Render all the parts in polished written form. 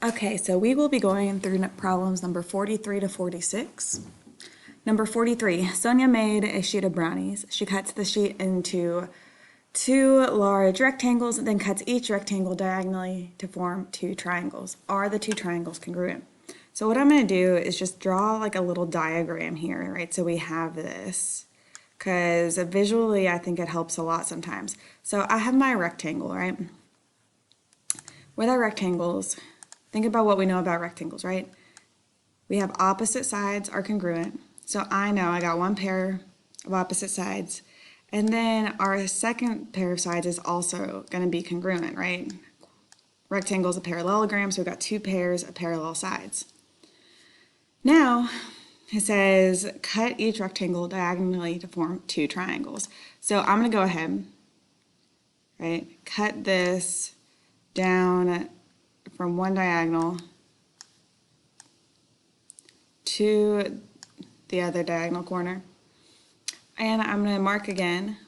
Okay, so we will be going through problems number 43 to 46. Number 43, Sonia made a sheet of brownies. She cuts the sheet into two large rectangles and then cuts each rectangle diagonally to form two triangles. Are the two triangles congruent? So what I'm going to do is just draw like a little diagram here, right? So we have this, because visually I think it helps a lot sometimes. So I have my rectangle, right? With our rectangles, think about what we know about rectangles, right? We have opposite sides are congruent. So I know I got one pair of opposite sides. And then our second pair of sides is also going to be congruent, right? Rectangle is a parallelogram, so we've got two pairs of parallel sides. Now, it says cut each rectangle diagonally to form two triangles. So I'm going to go ahead, right, cut this down from one diagonal to the other diagonal corner. And I'm going to mark again,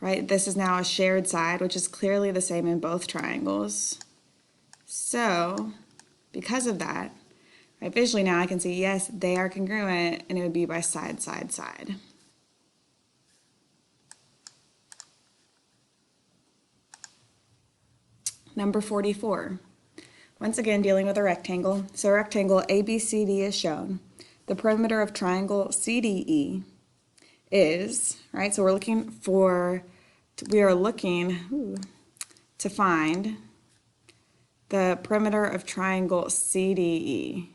right? This is now a shared side, which is clearly the same in both triangles. So, because of that, right, visually now I can see, yes, they are congruent, and it would be by side, side, side. Number 44. Once again, dealing with a rectangle. So rectangle ABCD is shown. The perimeter of triangle CDE is, right, so we are looking to find the perimeter of triangle CDE,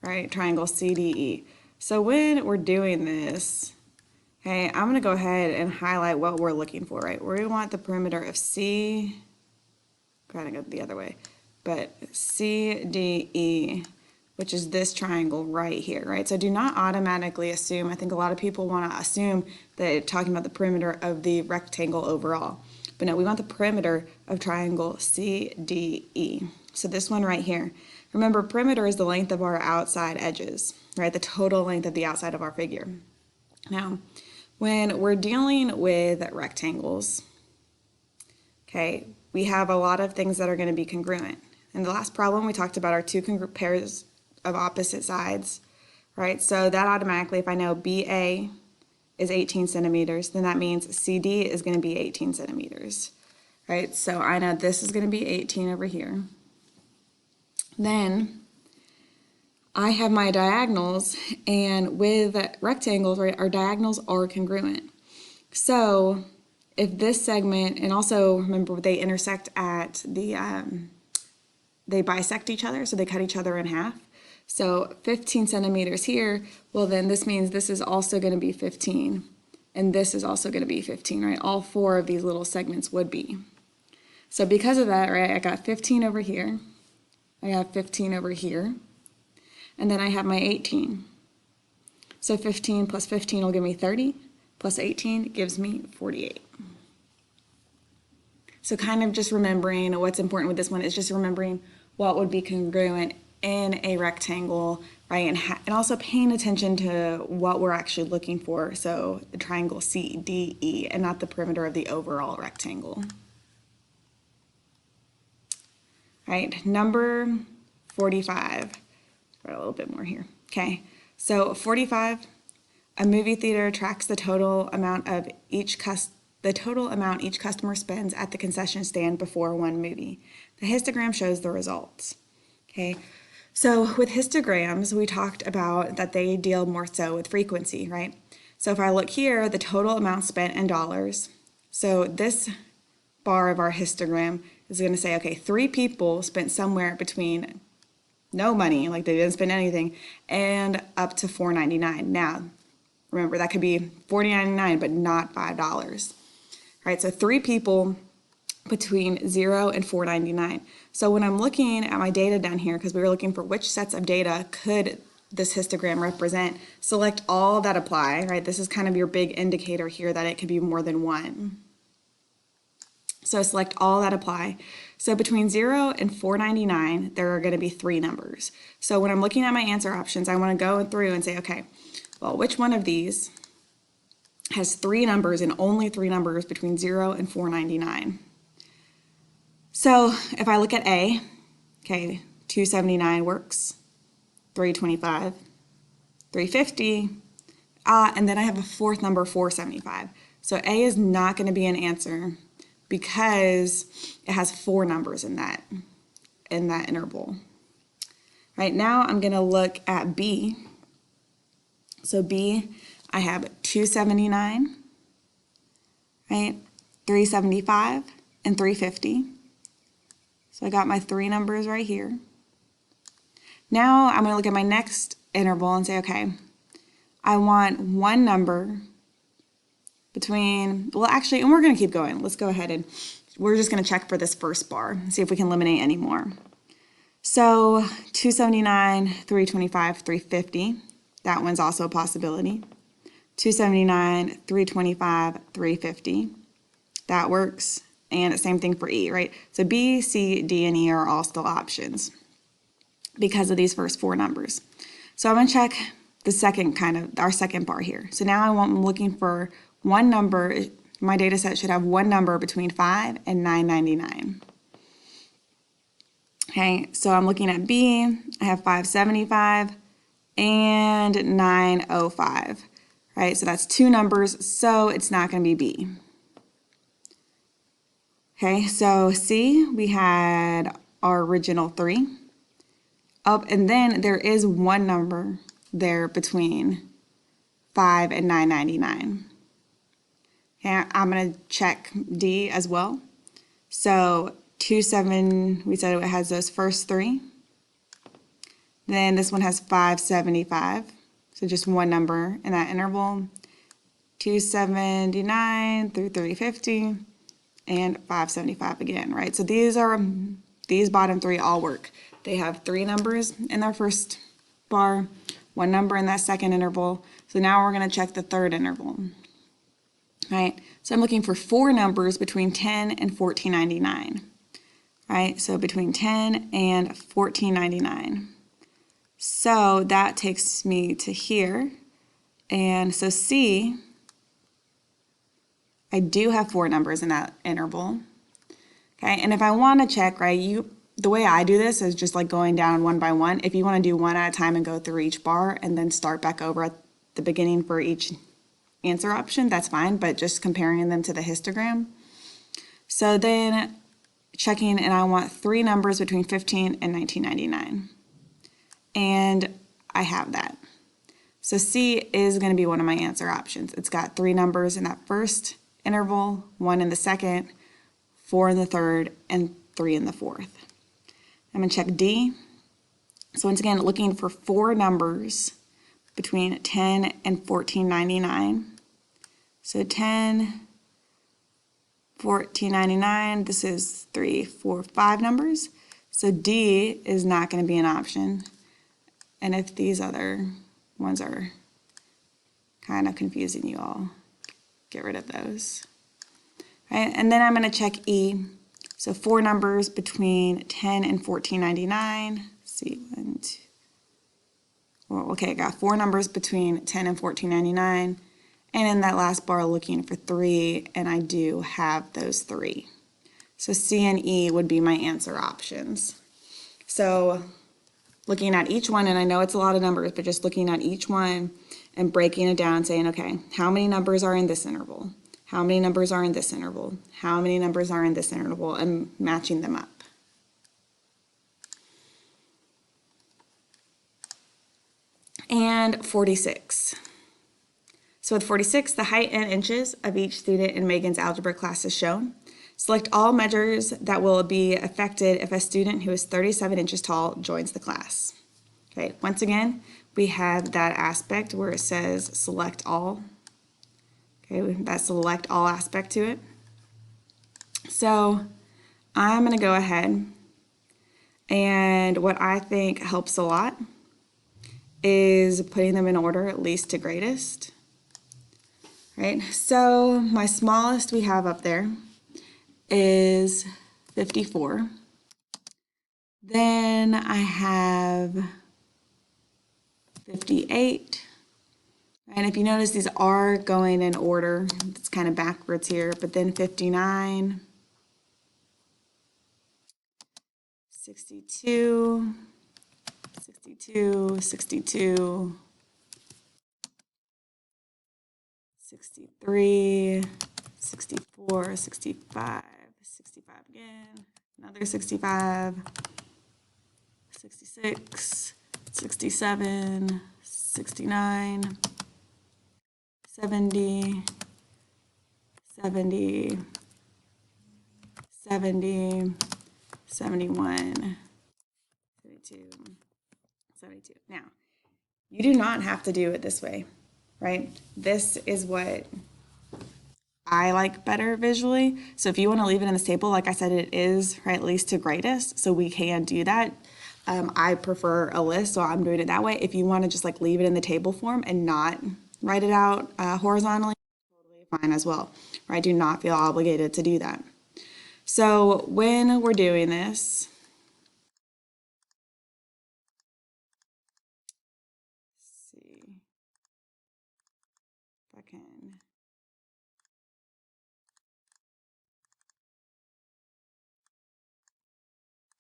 right, triangle CDE. So when we're doing this, okay, I'm going to go ahead and highlight what we're looking for, right? We want the perimeter of kind of go the other way, but CDE, which is this triangle right here, right? So do not automatically assume, I think a lot of people want to assume that it's talking about the perimeter of the rectangle overall. But no, we want the perimeter of triangle CDE. So this one right here. Remember, perimeter is the length of our outside edges, right? The total length of the outside of our figure. Now, when we're dealing with rectangles, okay, we have a lot of things that are going to be congruent. In the last problem, we talked about our two pairs of opposite sides, right? So that automatically, if I know BA is 18 centimeters, then that means CD is going to be 18 centimeters, right? So I know this is going to be 18 over here. Then I have my diagonals, and with rectangles, right, our diagonals are congruent. So if this segment, and also remember they intersect at the, they bisect each other, so they cut each other in half. So 15 centimeters here, well then this means this is also going to be 15, and this is also going to be 15, right? All four of these little segments would be. So because of that, right, I got 15 over here, I have 15 over here, and then I have my 18. So 15 plus 15 will give me 30, plus 18 gives me 48. So kind of just remembering what's important with this one is just remembering what would be congruent in a rectangle, right? And also paying attention to what we're actually looking for. So the triangle CDE and not the perimeter of the overall rectangle. Right, number 45. Got a little bit more here. Okay, so 45, a movie theater tracks the total amount each customer spends at the concession stand before one movie. The histogram shows the results. Okay, so with histograms, we talked about that they deal more so with frequency, right? So if I look here, the total amount spent in dollars. So this bar of our histogram is going to say, okay, 3 people spent somewhere between no money, like they didn't spend anything, and up to $4.99. Now, remember, that could be $40.99, but not $5. Right, so 3 people between 0 and $4.99. So when I'm looking at my data down here, because we were looking for which sets of data could this histogram represent, select all that apply, right? This is kind of your big indicator here that it could be more than one. So select all that apply. So between 0 and $4.99, there are going to be 3 numbers. So when I'm looking at my answer options, I want to go through and say, okay, well, which one of these has 3 numbers and only 3 numbers between 0 and $4.99? So if I look at A, okay, 279 works, 325, 350, and then I have a fourth number, 475. So A is not going to be an answer because it has 4 numbers in that interval. Right now I'm going to look at B. So B, I have 279, right, 375, and 350. So I got my 3 numbers right here. Now I'm going to look at my next interval and say, okay, I want one number between, well, actually, and we're going to keep going. Let's go ahead and we're just going to check for this first bar and see if we can eliminate any more. So 279, 325, 350. That one's also a possibility. 279, 325, 350. That works. And same thing for E, right? So B, C, D, and E are all still options because of these first 4 numbers. So I'm going to check the second our second bar here. So now I'm looking for one number. My data set should have one number between 5 and 999. Okay, so I'm looking at B. I have 575 and 905. Right, so that's 2 numbers, so it's not going to be B. Okay, so C, we had our original 3. And then there is one number there between 5 and 999. Okay, I'm going to check D as well. So 27, we said it has those first 3. Then this one has 575, so just one number in that interval. 279 through 350, and 575 again, right? So these bottom 3 all work. They have 3 numbers in their first bar, 1 number in that second interval. So now we're going to check the third interval. Right? So I'm looking for 4 numbers between 10 and 1499. Right? So between 10 and 1499. So that takes me to here. And so C, I do have 4 numbers in that interval. Okay, and if I want to check, right, the way I do this is just like going down one by one. If you want to do one at a time and go through each bar and then start back over at the beginning for each answer option, that's fine, but just comparing them to the histogram. So then checking, and I want 3 numbers between 15 and 1999. And I have that. So C is going to be one of my answer options. It's got 3 numbers in that first interval, 1 in the second, 4 in the third, and 3 in the fourth. I'm going to check D. So once again, looking for 4 numbers between 10 and 1499. So 10, 1499, this is 3, 4, 5 numbers. So D is not going to be an option. And if these other ones are kind of confusing you all, get rid of those. Right? And then I'm going to check E. So 4 numbers between 10 and 1499. See, 1, 2. Well, okay, I got 4 numbers between 10 and 1499. And in that last bar, looking for 3, and I do have those 3. So C and E would be my answer options. So looking at each one, and I know it's a lot of numbers, but just looking at each one and breaking it down, saying, okay, how many numbers are in this interval? How many numbers are in this interval? How many numbers are in this interval? And matching them up. And 46. So with 46, the height in inches of each student in Megan's algebra class is shown. Select all measures that will be affected if a student who is 37 inches tall joins the class. Okay, once again, we have that aspect where it says select all. Okay, that select all aspect to it. So I'm going to go ahead, and what I think helps a lot is putting them in order, at least to greatest. Right, so my smallest we have up there is 54. Then I have 58. And if you notice, these are going in order. It's kind of backwards here, but then 59, 62, 62, 62, 63, 64, 65, 65 again, another 65, 66, 67, 69, 70, 70, 70, 71, 72, 72. Now, you do not have to do it this way, right? This is what I like better visually. So if you want to leave it in this table, like I said, it is right least to greatest, so we can do that. I prefer a list, so I'm doing it that way. If you want to just like leave it in the table form and not write it out horizontally, totally fine as well. Right? Do not feel obligated to do that. So when we're doing this, let's see if I can.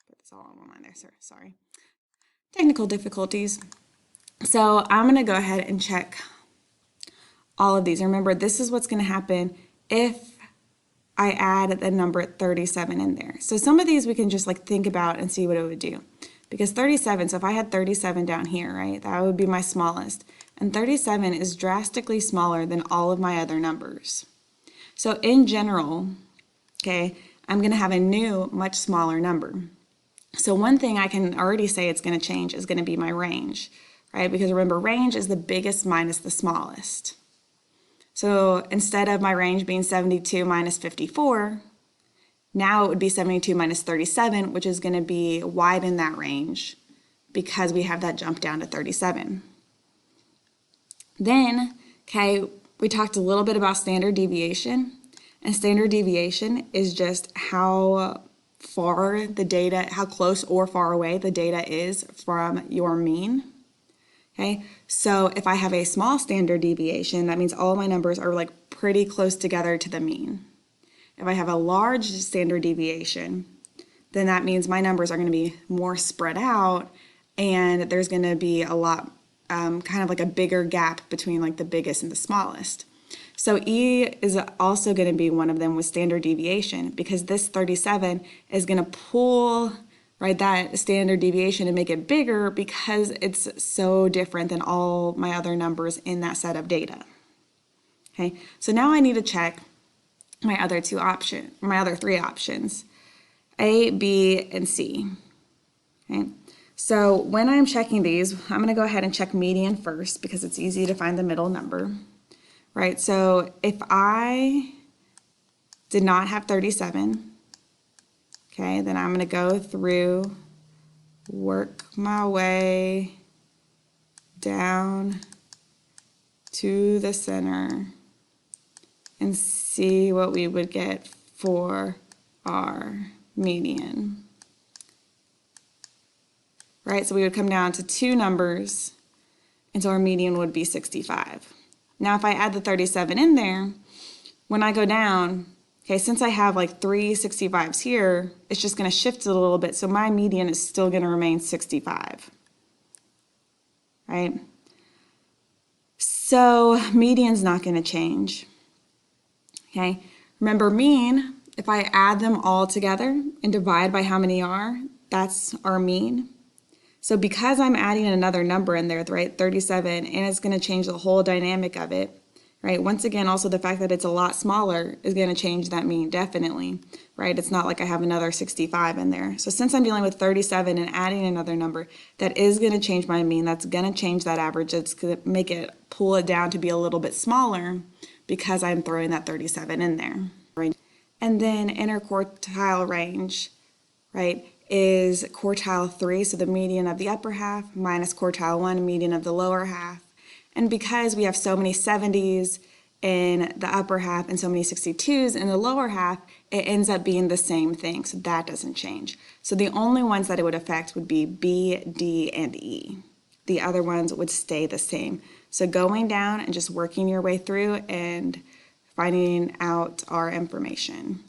Put this all on one line there, sir. Sorry. Technical difficulties. So I'm going to go ahead and check all of these. Remember, this is what's going to happen if I add the number 37 in there. So some of these we can just like think about and see what it would do. Because 37, so if I had 37 down here, right, that would be my smallest. And 37 is drastically smaller than all of my other numbers. So in general, okay, I'm going to have a new, much smaller number. So one thing I can already say it's going to change is going to be my range, right? Because remember, range is the biggest minus the smallest. So instead of my range being 72 minus 54, now it would be 72 minus 37, which is going to be widen that range because we have that jump down to 37. Then, okay, we talked a little bit about standard deviation. And standard deviation is just how far the data, how close or far away the data is from your mean. Okay, so if I have a small standard deviation, that means all my numbers are like pretty close together to the mean. If I have a large standard deviation, then that means my numbers are going to be more spread out and there's going to be a lot, kind of like a bigger gap between like the biggest and the smallest. So E is also going to be one of them with standard deviation because this 37 is going to pull right that standard deviation and make it bigger because it's so different than all my other numbers in that set of data. Okay, so now I need to check my other three options, A, B, and C. Okay, so when I'm checking these, I'm going to go ahead and check median first because it's easy to find the middle number. Right, so if I did not have 37, okay, then I'm going to go through, work my way down to the center and see what we would get for our median. Right, so we would come down to two numbers, and so our median would be 65. Now, if I add the 37 in there, when I go down, okay, since I have like three 65s here, it's just going to shift it a little bit, so my median is still going to remain 65, right? So median's not going to change, okay? Remember, mean, if I add them all together and divide by how many are, that's our mean. So because I'm adding another number in there, right, 37, and it's going to change the whole dynamic of it, right? Once again, also the fact that it's a lot smaller is going to change that mean, definitely, right? It's not like I have another 65 in there. So since I'm dealing with 37 and adding another number, that is going to change my mean. That's going to change that average. It's going to make it, pull it down to be a little bit smaller because I'm throwing that 37 in there, right? And then interquartile range, right, is quartile 3, so the median of the upper half, minus quartile 1, median of the lower half. And because we have so many 70s in the upper half and so many 62s in the lower half, it ends up being the same thing, so that doesn't change. So the only ones that it would affect would be B, D, and E. The other ones would stay the same. So going down and just working your way through and finding out our information.